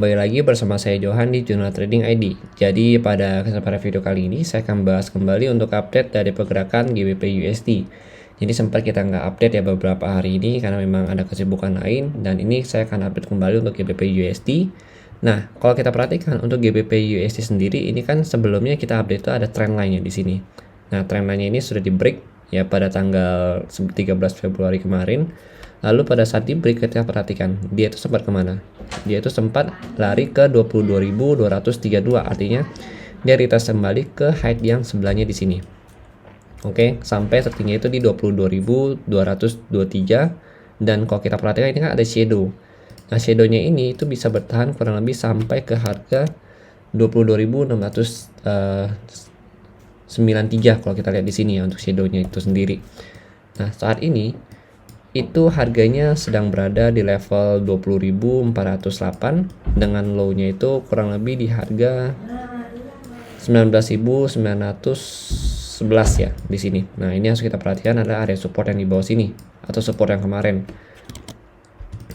Kembali lagi bersama saya Johan di Jurnal Trading ID. Jadi pada kesempatan video kali ini saya akan bahas kembali untuk update dari pergerakan GBP USD. Jadi sempat kita nggak update ya beberapa hari ini karena memang ada kesibukan lain, dan ini saya akan update kembali untuk GBP USD. Nah, kalau kita perhatikan untuk GBP USD sendiri, ini kan sebelumnya kita update itu ada trend line-nya di sini. Nah, trend line-nya ini sudah di break ya pada tanggal 13 Februari kemarin. Lalu pada saat di break kita perhatikan dia itu sempat kemana? Dia itu sempat lari ke 22.232, artinya dia retest kembali ke height yang sebelahnya di sini. Oke, sampai tertinggi itu di 22.223, dan kalau kita perhatikan ini kan ada shadow. Nah, shadownya ini itu bisa bertahan kurang lebih sampai ke harga 22.693 kalau kita lihat di sini ya untuk shadownya itu sendiri. Nah, saat ini itu harganya sedang berada di level 20.408 dengan low-nya itu kurang lebih di harga 19.911 ya di sini. Nah, ini harus kita perhatikan adalah area support yang di bawah sini atau support yang kemarin.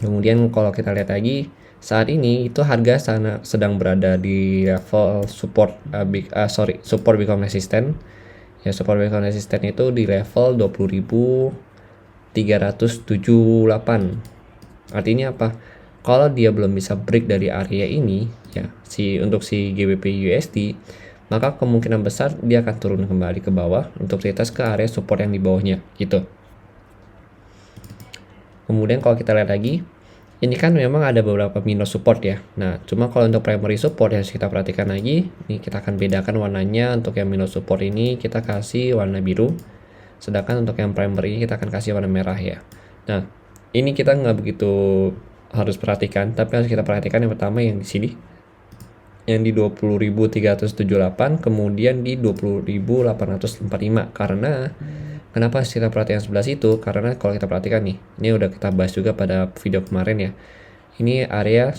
Kemudian kalau kita lihat lagi saat ini itu harga sedang berada di level support support become resistant. Ya, support become resistant itu di level 20.378. Artinya apa? Kalau dia belum bisa break dari area ini ya, untuk si GBP USD, maka kemungkinan besar dia akan turun kembali ke bawah untuk retest ke area support yang di bawahnya gitu. Kemudian kalau kita lihat lagi, ini kan memang ada beberapa minus support ya. Nah, cuma kalau untuk primary support yang kita perhatikan lagi, ini kita akan bedakan warnanya. Untuk yang minus support ini kita kasih warna biru, sedangkan untuk yang primary ini kita akan kasih warna merah ya. Nah, ini kita nggak begitu harus perhatikan, tapi harus kita perhatikan yang pertama yang di sini, yang di 20.378, kemudian di 20.845. Karena kenapa kita perhatikan sebelah situ? Karena kalau kita perhatikan nih, ini udah kita bahas juga pada video kemarin ya. Ini area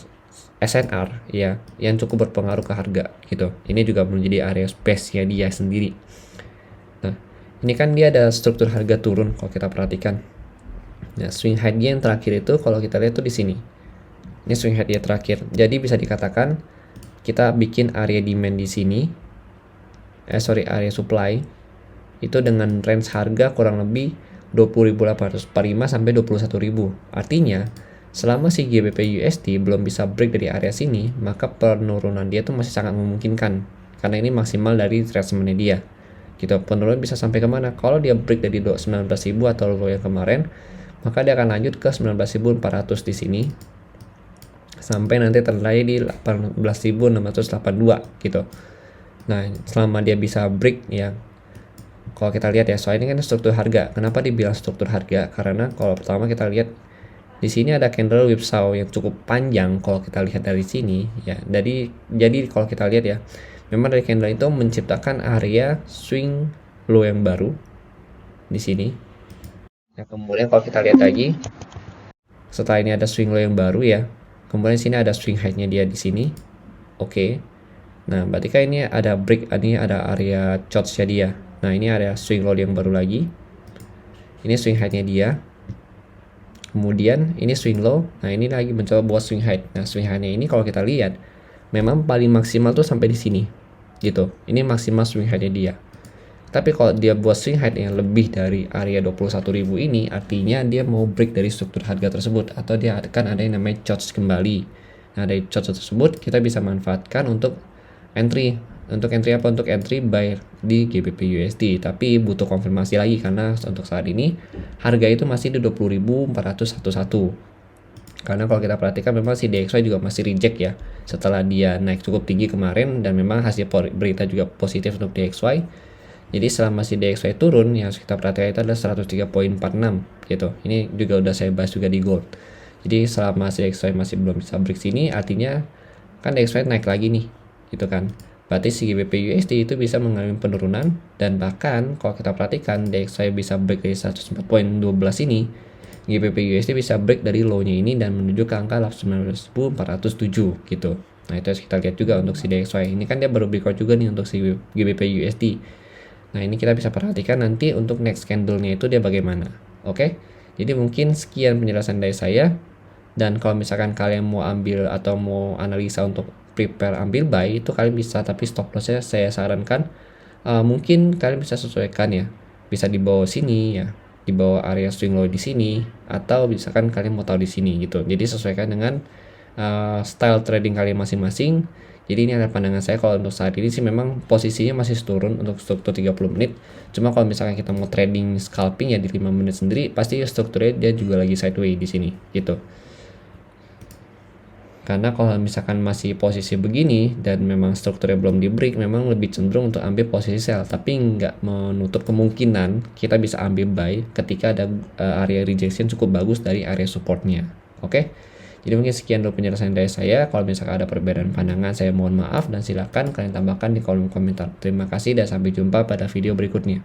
SNR ya, yang cukup berpengaruh ke harga gitu. Ini juga menjadi area space-nya dia sendiri. Nah, ini kan dia ada struktur harga turun kalau kita perhatikan. Nah, swing high yang terakhir itu kalau kita lihat tuh di sini. Ini swing high dia terakhir. Jadi bisa dikatakan kita bikin area demand di sini. Area supply itu dengan range harga kurang lebih 20.845 sampai 21.000. Artinya, selama si GBP USD belum bisa break dari area sini, maka penurunan dia tuh masih sangat memungkinkan. Karena ini maksimal dari retracement dia. Gitu, penurunan bisa sampai kemana? Kalau dia break dari 19.000 atau low yang kemarin, maka dia akan lanjut ke 19.400 di sini sampai nanti terakhir di 18.682 gitu. Nah, selama dia bisa break ya, kalau kita lihat ya, soalnya ini kan struktur harga. Kenapa dibilang struktur harga? Karena kalau pertama kita lihat di sini ada candle whipsaw yang cukup panjang kalau kita lihat dari sini ya. Jadi kalau kita lihat ya, memang dari candle itu menciptakan area swing low yang baru di sini. Nah, kemudian kalau kita lihat lagi, setelah ini ada swing low yang baru ya. Kemudian sini ada swing high-nya dia di sini. Oke. Nah, berarti kan ini ada break, ini ada area shorts-nya dia. Nah, ini area swing low yang baru lagi. Ini swing high-nya dia. Kemudian ini swing low. Nah, ini lagi mencoba buat swing high. Nah, swing high-nya ini kalau kita lihat memang paling maksimal tuh sampai di sini. Gitu. Ini maksimal swing high-nya dia. Tapi kalau dia buat swing high yang lebih dari area 21.000 ini, artinya dia mau break dari struktur harga tersebut, atau dia akan ada yang namanya shorts kembali. Nah, dari shorts tersebut kita bisa manfaatkan untuk entry. Untuk entry apa? Untuk entry buy di GBP USD. Tapi butuh konfirmasi lagi karena untuk saat ini harga itu masih di 20.411. Karena kalau kita perhatikan memang si DXY juga masih reject ya setelah dia naik cukup tinggi kemarin, dan memang hasil berita juga positif untuk DXY. Jadi selama si DXY turun, yang harus kita perhatikan itu adalah 103.46 gitu. Ini juga udah saya bahas juga di gold. Jadi selama si DXY masih belum bisa break sini, artinya kan DXY naik lagi nih, gitu kan. Berarti si GBP USD itu bisa mengalami penurunan, dan bahkan kalau kita perhatikan DXY bisa break dari 104.12 ini, GBP USD bisa break dari low-nya ini dan menuju ke angka 19.407 gitu. Nah, itu harus kita lihat juga untuk si DXY. Ini kan dia baru breakout juga nih untuk si GBP USD. Nah, ini kita bisa perhatikan nanti untuk next candle-nya itu dia bagaimana. Oke, jadi mungkin sekian penjelasan dari saya. Dan kalau misalkan kalian mau ambil atau mau analisa untuk prepare ambil buy, itu kalian bisa, tapi stop lossnya saya sarankan mungkin kalian bisa sesuaikan ya, bisa di bawah sini ya, di bawah area swing low di sini, atau misalkan kalian mau tahu di sini gitu. Jadi sesuaikan dengan style trading kalian masing-masing. Jadi ini adalah pandangan saya. Kalau untuk saat ini sih memang posisinya masih turun untuk struktur 30 menit. Cuma kalau misalkan kita mau trading scalping ya di 5 menit sendiri, pasti strukturnya dia juga lagi sideways di sini gitu. Karena kalau misalkan masih posisi begini dan memang strukturnya belum di break, memang lebih cenderung untuk ambil posisi sell, tapi nggak menutup kemungkinan kita bisa ambil buy ketika ada area rejection cukup bagus dari area supportnya. Oke, jadi mungkin sekian dulu penjelasan dari saya. Kalau misalkan ada perbedaan pandangan, saya mohon maaf dan silakan kalian tambahkan di kolom komentar. Terima kasih dan sampai jumpa pada video berikutnya.